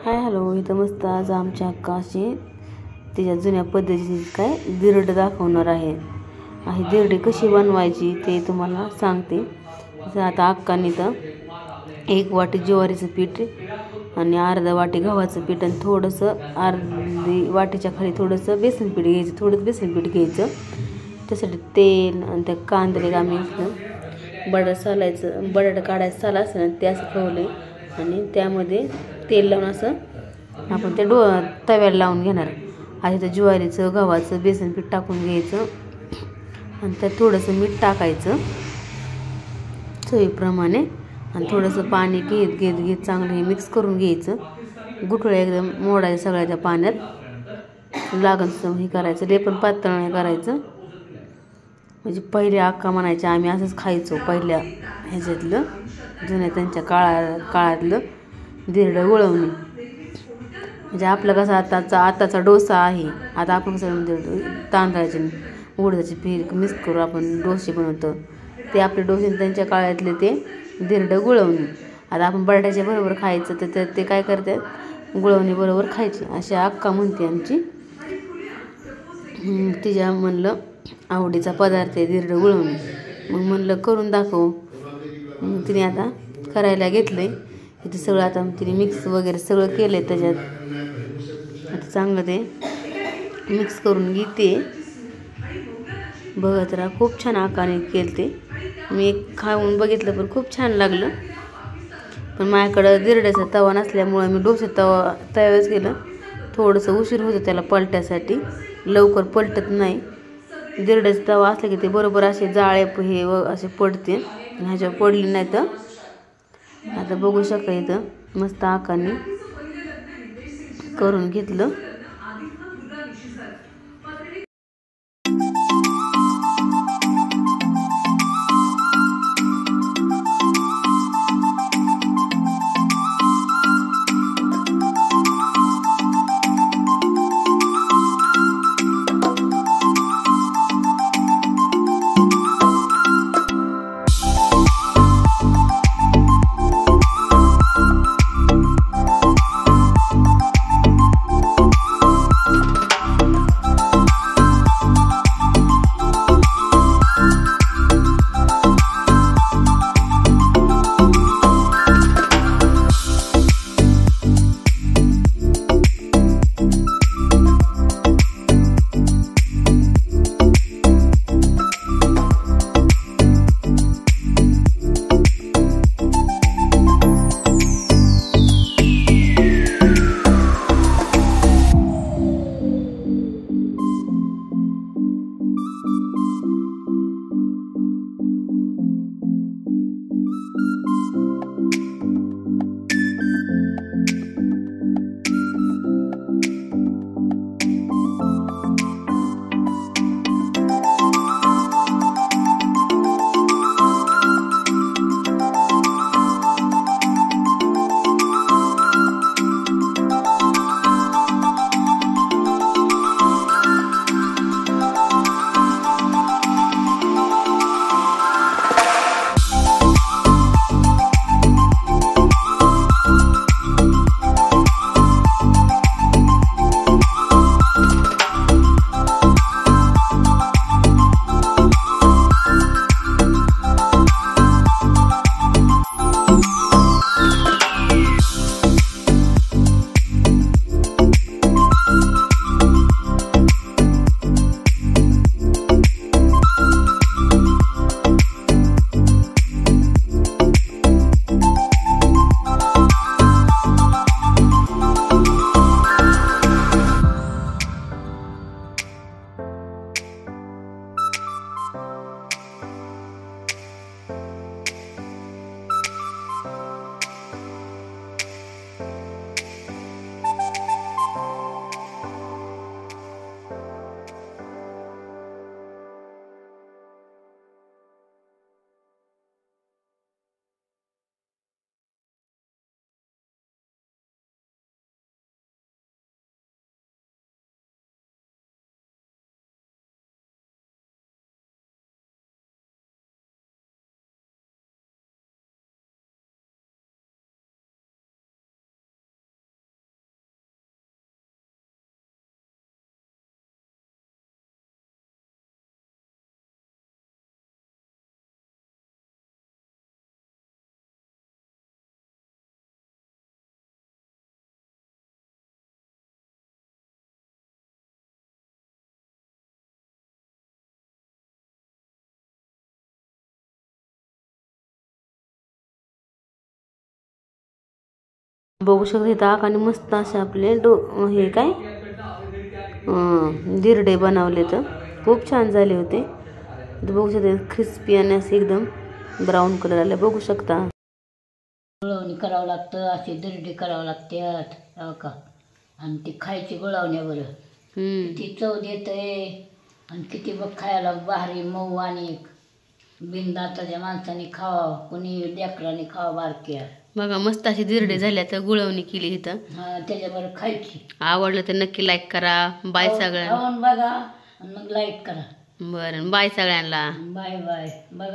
Hi hello, इथं मस्त आज आमच्या अक्काशी तिच्या जुन्या पद्धतीची काय धिरड दाखवणार आहे. ही धिरडी कशी बनवायची ते तुम्हाला सांगते. आता अक्काने तर 1 वाटी ज्वारीचं पीठ आणि अर्धा वाटी गव्हाचं पीठ आणि थोडंसं अर्धी वाटीच्या खाली थोडंसं बेसन पीठ घ्यायचं. थोडंसं बेसन पीठ घ्यायचं. त्यासाठी तेल आणि त्या कांदे आम्ही बटाटा सालायचं, बटाटा काढायचं साल असतं ना ते असं ठेवलं आणि त्यामध्ये तेल लावून असं आपण ते तव्याला लावून घेणार. आधी तर ज्वारीचं गव्हाचं बेसन पीठ टाकून घ्यायचं आणि त्यात थोडंसं मीठ टाकायचं चवीप्रमाणे आणि थोडंसं पाणी घेत चांगलं हे मिक्स करून घ्यायचं. गुठळ्या एकदम मोडायचं सगळ्या त्या पाण्यात लागण हे करायचं. ते पण पातळ नाही करायचं. म्हणजे पहिले अक्का म्हणायचे आम्ही असंच खायचो पहिल्या ह्याच्यातलं जुन्या त्यांच्या काळातलं धिरडं गुळवणी. म्हणजे आपलं कसं आताचा डोसा आहे. आता आपण कसं तांदळाचे उडदाचे पीठ मिक्स करून आपण डोसे बनवतो. ते आपले डोसे त्यांच्या काळातले ते धिरडं गुळवणी. आता आपण बटाट्याच्या बरोबर खायचं तर ते काय करतात गुळवणी बरोबर खायची अशी अक्का म्हणते आमची. तिच्या म्हणलं आवडीचा पदार्थ आहे धिरडं गुळवणी. मग म्हणलं करून दाखव. मग तिने आता करायला घेतलं आहे. इथे सगळं आता तिने मिक्स वगैरे सगळं केलं आहे त्याच्यात. आता चांगलं ते मिक्स करून घेते. बघत राहा, खूप छान आकाने केलं ते. मी एक खाऊन बघितलं पण खूप छान लागलं. पण माझ्याकडं धिरड्याचा तवा नसल्यामुळं मी डोसे तव्यावरच केलं. थोडंसं उशीर होतं त्याला पलट्यासाठी, लवकर पलटत नाही. धिरड्याचा तवा असला की ते बरोबर असे जाळे हे असे पडते. ह्याच्यावर पडली नाही तर आता बघू शकता इथं मस्त आकाने करून घेतलं. बघू शकता इथं आकाने मस्त असे आपले हे काय दिरडे बनवले तर खूप छान झाले होते. बघू शकता क्रिस्पी आणि असे एकदम ब्राऊन कलर आले बघू शकता. गुळवणी करावं लागतं, असे दिरडे करावं लागतात हो का. आणि ती खायची गुळवण्यावर किती चव देतंय आणि किती बघ खायला भारी मऊ आणि बिनदाताच्या माणसाने खावा, कुणी लेकरांनी खावा बारक्या. बघा मस्त अशी दिरडे झाल्या तर गुळवणी केली इथं. त्याच्यावर खायची. आवडलं तर नक्की लाईक करा. बाय सगळ्यांना. खाऊन बघा आणि मग लाईक करा. बरं बाय सगळ्यांना. Bye bye. बघा.